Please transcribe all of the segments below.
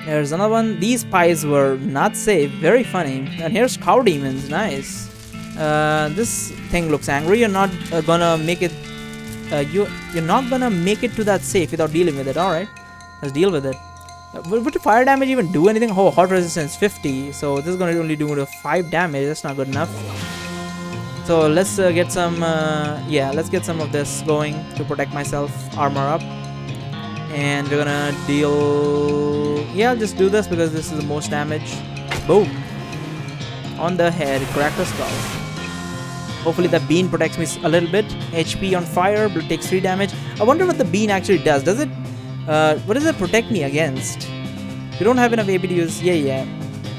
Here's another one. These pies were not safe. Very funny. And here's cow demons. Nice. This thing looks angry. You're not gonna make it. You're not gonna make it to that safe without dealing with it. All right. Let's deal with it. Would the fire damage even do anything? Oh, hot resistance 50. So this is gonna only do 5 damage. That's not good enough. So let's get some. Yeah, let's get some of this going to protect myself. Armor up. And we're gonna deal. Yeah, I'll just do this because this is the most damage. Boom. On the head, crack the skull. Hopefully that bean protects me a little bit. HP on fire, but it takes 3 damage. I wonder what the bean actually does. Does it? What does it protect me against? We don't have enough AP to use. Yeah.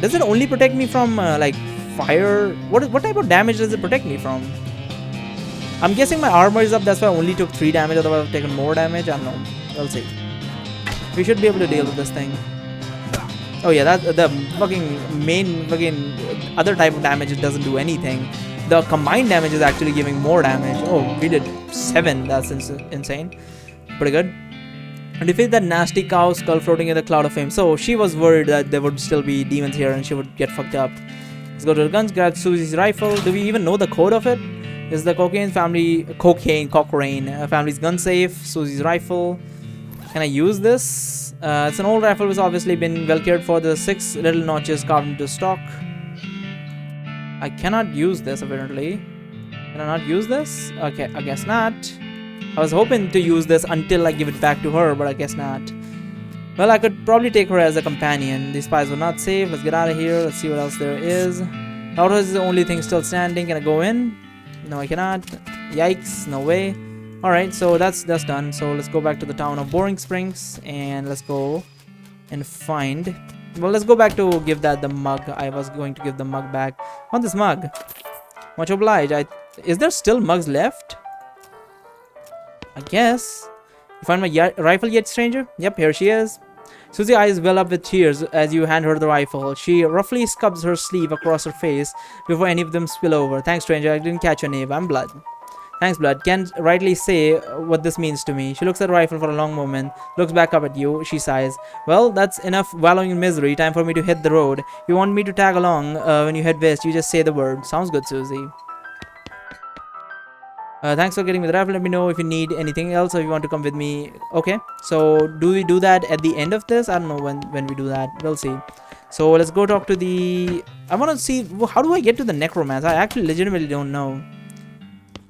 Does it only protect me from like fire? What type of damage does it protect me from? I'm guessing my armor is up. That's why I only took 3 damage. Otherwise I've taken more damage. I don't know. We'll see. We should be able to deal with this thing. Oh yeah, that the fucking main fucking other type of damage, it doesn't do anything. The combined damage is actually giving more damage. Oh, we did 7. That's insane. Pretty good. And defeat that nasty cow skull floating in the cloud of flame. So she was worried that there would still be demons here and she would get fucked up. Let's go to the guns. Grab Susie's rifle. Do we even know the code of it? Is the Cochrane family's gun safe? Susie's rifle. Can I use this? It's an old rifle which has obviously been well cared for. There's 6 little notches carved into stock. I cannot use this apparently. Can I not use this? Okay, I guess not. I was hoping to use this until I give it back to her, but I guess not. Well, I could probably take her as a companion. These spies were not safe. Let's get out of here. Let's see what else there is. The outhouse is the only thing still standing. Can I go in? No, I cannot. Yikes, no way. Alright, so that's done. So let's go back to the town of Boring Springs and let's go and find. Well, let's go back to give that the mug. I was going to give the mug back. Want this mug? Much obliged. Is there still mugs left? I guess. You find my rifle yet, stranger? Yep, here she is. Susie's eyes well up with tears as you hand her the rifle. She roughly scrubs her sleeve across her face before any of them spill over. Thanks, stranger. I didn't catch your name. I'm Blood. Thanks, Blood. Can't rightly say what this means to me. She looks at the rifle for a long moment, looks back up at you. She sighs. Well, that's enough wallowing in misery. Time for me to hit the road. If you want me to tag along when you head west, you just say the word. Sounds good, Susie. Thanks for getting me the rifle. Let me know if you need anything else or if you want to come with me. Okay, so do we do that at the end of this? I don't know when we do that. We'll see. So let's go talk to the... I want to see... How do I get to the necromancer? I actually legitimately don't know.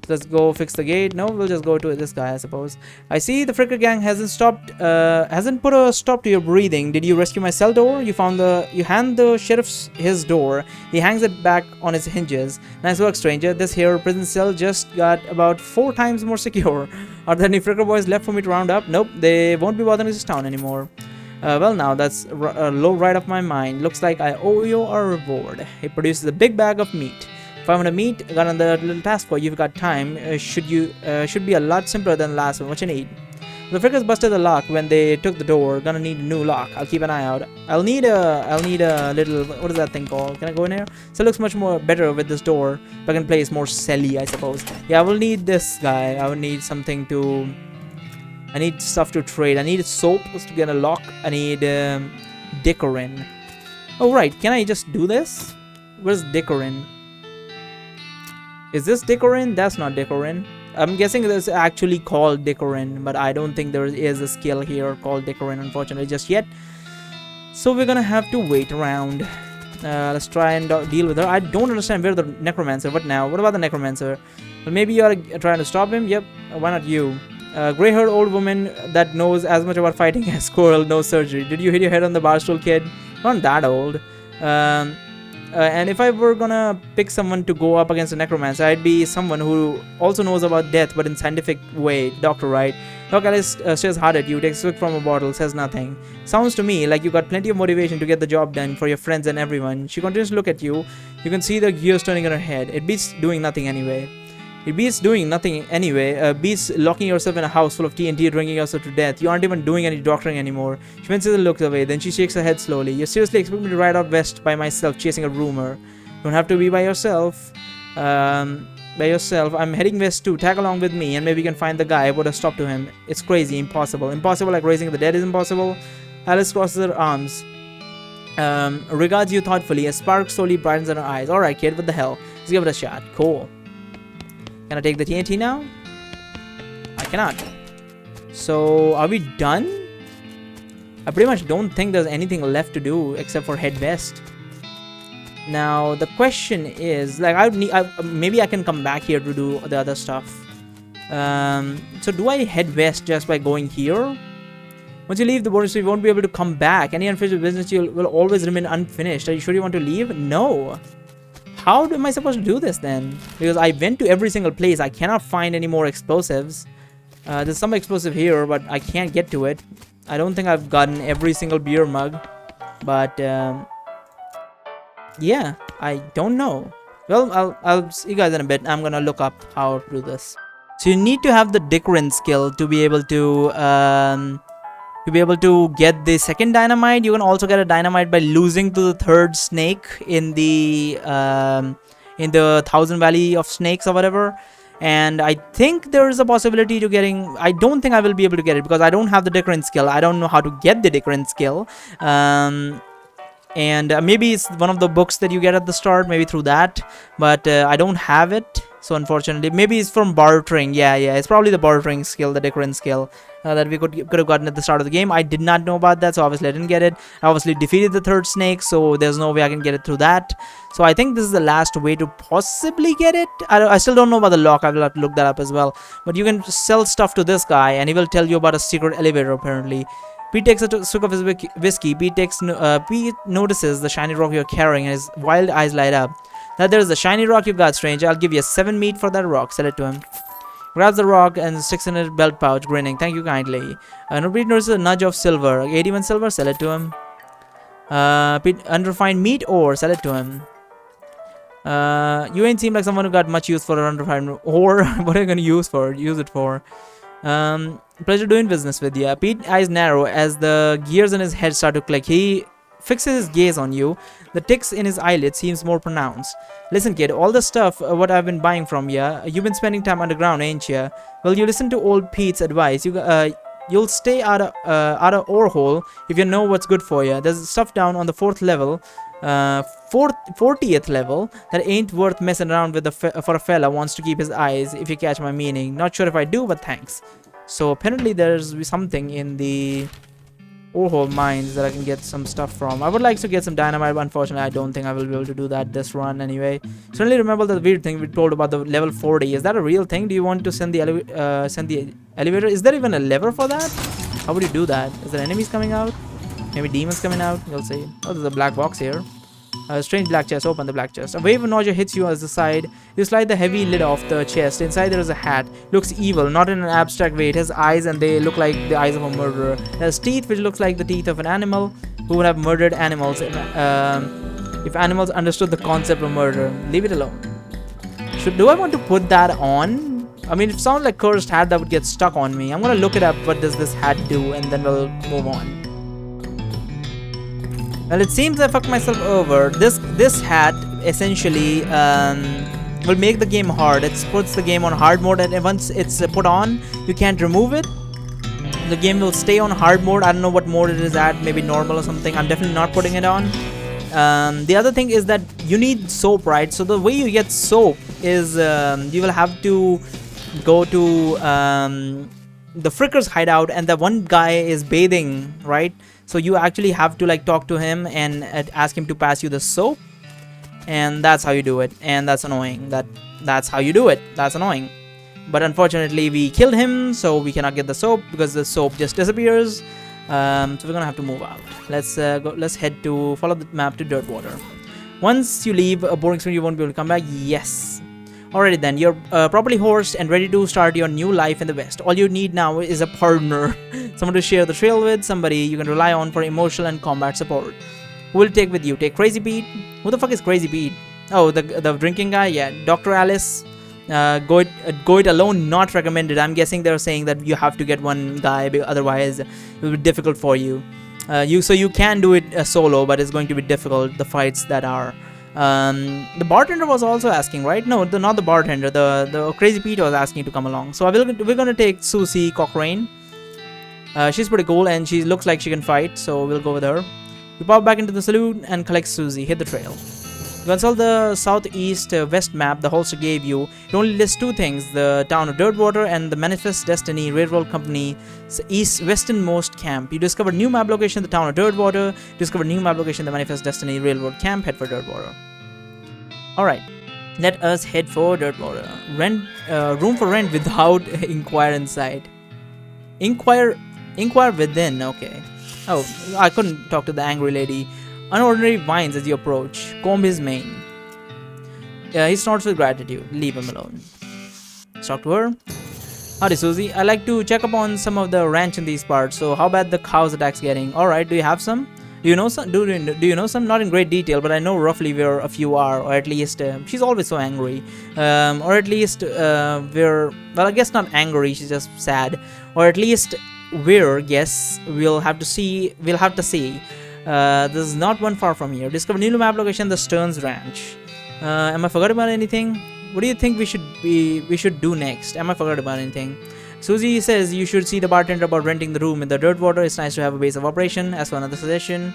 Let's go fix the gate. No, we'll just go to this guy, I suppose. I see the Fricker gang hasn't put a stop to your breathing. Did you rescue my cell door? You hand the sheriff his door. He hangs it back on its hinges. Nice work, stranger. This here prison cell just got about 4 times more secure. Are there any Fricker boys left for me to round up? Nope, they won't be bothering this town anymore. Well, now that's a low right off my mind. Looks like I owe you a reward. He produces a big bag of meat. 500 meat, got another little task for you. You've got time. Should be a lot simpler than the last one. What you need? The Frickers busted the lock when they took the door. Gonna need a new lock. I'll keep an eye out. I'll need a little, what is that thing called? Can I go in here? So it looks much more better with this door. Plug and play is more celly, I suppose. Yeah, I will need this guy. I will need something to... I need stuff to trade. I need soap to get a lock. I need Dicorin. Oh right, can I just do this? Where's Dicorin? Is this Dicorin? That's not Dicorin. I'm guessing this is actually called Dicorin, but I don't think there is a skill here called Dicorin, unfortunately, just yet. So we're gonna have to wait around. Let's try and deal with her. I don't understand where the necromancer. What now? What about the necromancer? Well, maybe you are trying to stop him? Yep. Why not you? Gray-haired old woman that knows as much about fighting as squirrel knows surgery. Did you hit your head on the bar stool, kid? Not that old. And if I were gonna pick someone to go up against a necromancer, I'd be someone who also knows about death, but in scientific way. Doctor, right? Doc Alice stares hard at you, takes a swig from a bottle, says nothing. Sounds to me like you got plenty of motivation to get the job done for your friends and everyone. She continues to look at you. You can see the gears turning in her head. It beats doing nothing anyway. Beats locking yourself in a house full of TNT and drinking yourself to death. You aren't even doing any doctoring anymore. She winces and looks away. Then she shakes her head slowly. You seriously expect me to ride out west by myself chasing a rumor? You don't have to be by yourself. I'm heading west too. Tag along with me and maybe you can find the guy who put a stop to him. It's crazy. Impossible. Impossible like raising the dead is impossible. Alice crosses her arms. Regards you thoughtfully. A spark slowly brightens in her eyes. Alright, kid, what the hell? Let's give it a shot. Cool. Can I take the TNT now? I cannot. So, are we done? I pretty much don't think there's anything left to do except for head west. Now, the question is, like, maybe I can come back here to do the other stuff. So do I head west just by going here? Once you leave the border, so you won't be able to come back. Any unfinished business will always remain unfinished. Are you sure you want to leave? No. How am I supposed to do this then? Because I went to every single place. I cannot find any more explosives. There's some explosive here, but I can't get to it. I don't think I've gotten every single beer mug. But, yeah, I don't know. Well, I'll see you guys in a bit. I'm gonna look up how to do this. So you need to have the Dickerin skill to be able to get the second dynamite. You can also get a dynamite by losing to the third snake in the Thousand Valley of Snakes or whatever. And I think there is a possibility to getting. I don't think I will be able to get it because I don't have the Dickerin skill. I don't know how to get the Dickerin skill. And maybe it's one of the books that you get at the start, maybe through that, but I don't have it, so unfortunately. Maybe it's from bartering. Yeah, it's probably the bartering skill, the Dickerin skill, that we could have gotten at the start of the game. I did not know about that, so obviously I didn't get it. I obviously defeated the third snake, so there's no way I can get it through that. So I think this is the last way to possibly get it. I still don't know about the lock. I will have to look that up as well. But you can sell stuff to this guy, and he will tell you about a secret elevator, apparently. Pete takes a swig of his whiskey. Pete notices the shiny rock you're carrying, and his wild eyes light up. That there's the shiny rock you got, stranger. I'll give you 7 meat for that rock. Sell it to him. Grabs the rock and sticks in his belt pouch, grinning. Thank you kindly. Pete notices a nudge of silver. 81 silver. Sell it to him. Pete, unrefined meat ore. Sell it to him. You ain't seem like someone who got much use for an unrefined ore. What are you gonna use it for? Pleasure doing business with you. Pete's eyes narrow as the gears in his head start to click. He fixes his gaze on you. The ticks in his eyelids seems more pronounced. Listen, kid, all the stuff what I've been buying from you, you've been spending time underground, ain't you? Well, you listen to old Pete's advice. You'll stay out of ore hole if you know what's good for you. There's stuff down on the 4th level, 40th level that ain't worth messing around with for a fella wants to keep his eyes, if you catch my meaning. Not sure if I do, but thanks. So apparently there's something in the ore hole mines that I can get some stuff from. I would like to get some dynamite, but unfortunately I don't think I will be able to do that this run anyway. Suddenly remember the weird thing we told about the level 40. Is that a real thing? Do you want to send the elevator? Is there even a lever for that? How would you do that? Is there enemies coming out? Maybe demons coming out? We'll see. Oh, there's a black box here. A strange black chest. Open the black chest. A wave of nausea hits you as the side. You slide the heavy lid off the chest. Inside there is a hat. Looks evil, not in an abstract way. It has eyes and they look like the eyes of a murderer. It has teeth which looks like the teeth of an animal who would have murdered animals if animals understood the concept of murder. Leave it alone. Do I want to put that on? I mean, it sounds like cursed hat that would get stuck on me. I'm gonna look it up. What does this hat do? And then we'll move on. Well, it seems I fucked myself over. This hat essentially will make the game hard. It puts the game on hard mode, and once it's put on, you can't remove it. The game will stay on hard mode. I don't know what mode it is at. Maybe normal or something. I'm definitely not putting it on. The other thing is that you need soap, right? So the way you get soap is you will have to go to the Fricker's hideout, and the one guy is bathing, right? So you actually have to like talk to him and ask him to pass you the soap, and that's how you do it. And that's annoying. That's how you do it. That's annoying. But unfortunately, we killed him, so we cannot get the soap because the soap just disappears. So we're gonna have to move out. Let's go. Let's head to follow the map to Dirtwater. Once you leave a boring spring, you won't be able to come back. Yes. Alrighty then, you're properly horsed and ready to start your new life in the West. All you need now is a partner, someone to share the trail with, somebody you can rely on for emotional and combat support. Who will you take with you? Take Crazy Pete? Who the fuck is Crazy Pete? Oh, the drinking guy? Yeah, Dr. Alice. Go it alone, not recommended. I'm guessing they're saying that you have to get one guy, otherwise it will be difficult for you. So you can do it solo, but it's going to be difficult, the fights that are. The bartender was also asking, right? No, not the bartender. The Crazy Pete was asking to come along. So we're gonna take Susie Cochrane. She's pretty cool and she looks like she can fight, so we'll go with her. You pop back into the saloon and collect Susie. Hit the trail. You consult the southeast west map the holster gave you. It only lists two things: the town of Dirtwater and the Manifest Destiny Railroad Company's westernmost camp. You discover new map location, the town of Dirtwater. You discover new map location, the Manifest Destiny Railroad Camp. Head for Dirtwater. Alright, let us head for Dirtwater. Rent, room for rent without inquire inside. Inquire within, okay. Oh, I couldn't talk to the angry lady. Unordinary vines as you approach. Comb his mane. He snorts with gratitude. Leave him alone. Let's talk to her. Howdy, Susie. I like to check up on some of the ranch in these parts. So how bad the cows attack's getting? Alright, do you have some? Do you know some? Do you know some? Not in great detail, but I know roughly where a few are, or at least she's always so angry, or at least where. Well, I guess not angry. She's just sad, or at least where. Yes, we'll have to see. We'll have to see. There's not one far from here. Discover new map location, the Stearns Ranch. Am I forgot about anything? What do you think we should do next? Am I forgot about anything? Susie says you should see the bartender about renting the room in the Dirtwater. It's nice to have a base of operation. As for another suggestion,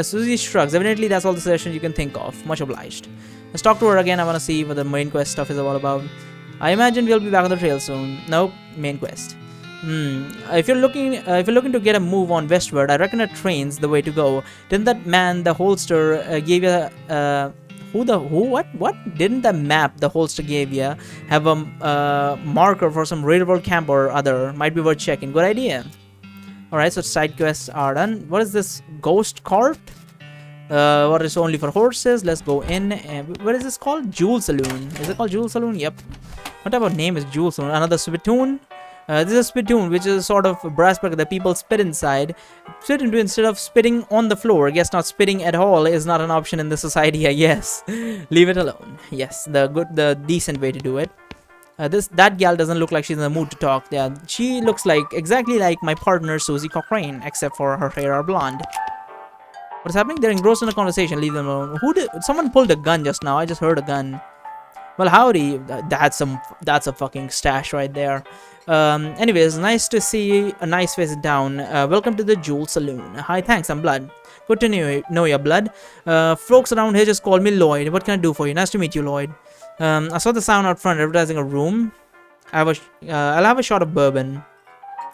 Susie shrugs. Evidently, that's all the suggestions you can think of. Much obliged. Let's talk to her again. I want to see what the main quest stuff is all about. I imagine we'll be back on the trail soon. Nope, main quest. If you're looking to get a move on westward, I reckon a train's the way to go. Didn't that man the holster gave you what? Didn't the map the holster gave you have a marker for some railroad camp or other? Might be worth checking. Good idea. Alright, so side quests are done. What is this? Ghost cart? What is only for horses? Let's go in. What is this called? Jewel Saloon. Is it called Jewel Saloon? Yep. What type of name is Jewel Saloon? Another spittoon? This is a spittoon, which is a sort of brass bucket that people spit inside. Spit into instead of spitting on the floor. I guess not spitting at all is not an option in the society, I guess. Leave it alone. Yes, the decent way to do it. That gal doesn't look like she's in the mood to talk. Yeah, she looks like exactly like my partner Susie Cochrane, except for her hair are blonde. What's happening? They're engrossed in a conversation. Leave them alone. Someone pulled a gun just now. I just heard a gun. Well, howdy. That's a fucking stash right there. Anyways, nice to see a nice face in town. Welcome to the Jewel Saloon. Hi, thanks, I'm Blood. Good to know your Blood. Folks around here just call me Lloyd. What can I do for you? Nice to meet you, Lloyd. I saw the sign out front advertising a room. I'll have a shot of bourbon.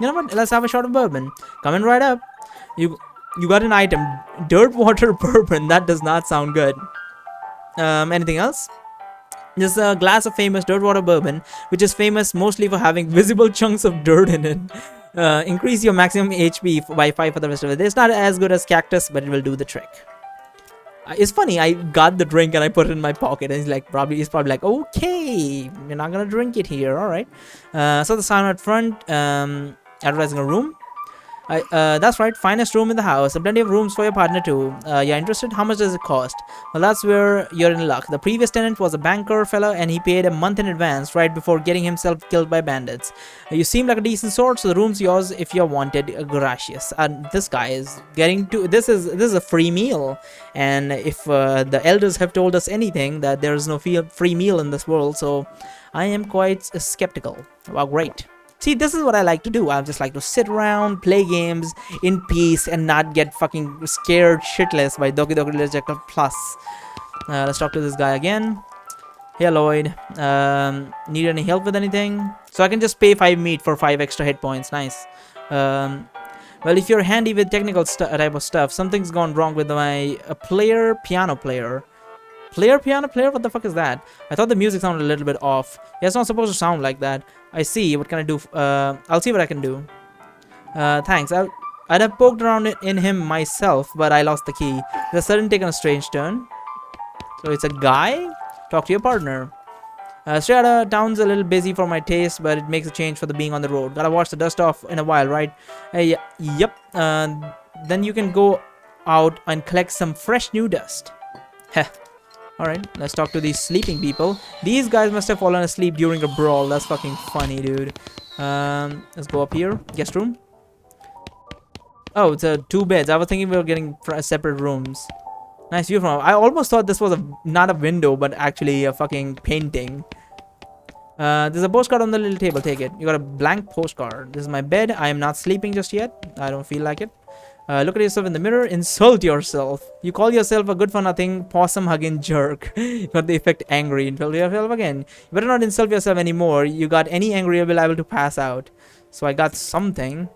You know what? Let's have a shot of bourbon. Coming right up. You got an item. Dirtwater bourbon. That does not sound good. Anything else? This is a glass of famous Dirtwater bourbon, which is famous mostly for having visible chunks of dirt in it. Increase your maximum HP by 5 for the rest of it. It's not as good as Cactus, but it will do the trick. It's funny, I got the drink and I put it in my pocket, and he's probably like, okay, you're not gonna drink it here, alright. So the sign out front, advertising a room. That's right, finest room in the house, and plenty of rooms for your partner too. You're interested? How much does it cost? Well, that's where you're in luck. The previous tenant was a banker fella, and he paid a month in advance right before getting himself killed by bandits. You seem like a decent sort, so the room's yours if you're wanted. Gracious. And this guy is getting to. This is a free meal, and if the elders have told us anything, that there is no free meal in this world, so I am quite skeptical. Wow, great. See, this is what I like to do. I just like to sit around, play games in peace, and not get fucking scared shitless by Doki Doki Literature Plus. Let's talk to this guy again. Hey, Lloyd. Need any help with anything? So I can just pay 5 meat for 5 extra hit points. Nice. Well, if you're handy with technical type of stuff, something's gone wrong with my piano player. Piano player? What the fuck is that? I thought the music sounded a little bit off. Yeah, it's not supposed to sound like that. I see. What can I do? I'll see what I can do. Thanks. I'd have poked around in him myself, but I lost the key. The sudden taken a strange turn. So it's a guy? Talk to your partner. Straight out of town's a little busy for my taste, but it makes a change for the being on the road. Gotta wash the dust off in a while, right? Yep. Then you can go out and collect some fresh new dust. Heh. Alright, let's talk to these sleeping people. These guys must have fallen asleep during a brawl. That's fucking funny, dude. Let's go up here. Guest room. Oh, it's 2 beds. I was thinking we were getting separate rooms. Nice view from. I almost thought this was not a window, but actually a fucking painting. There's a postcard on the little table. Take it. You got a blank postcard. This is my bed. I am not sleeping just yet. I don't feel like it. Look at yourself in the mirror, insult yourself. You call yourself a good for nothing, possum hugging jerk. Got the effect angry. Insult yourself again. You better not insult yourself anymore. You got any angry, you'll be liable to pass out. So I got something.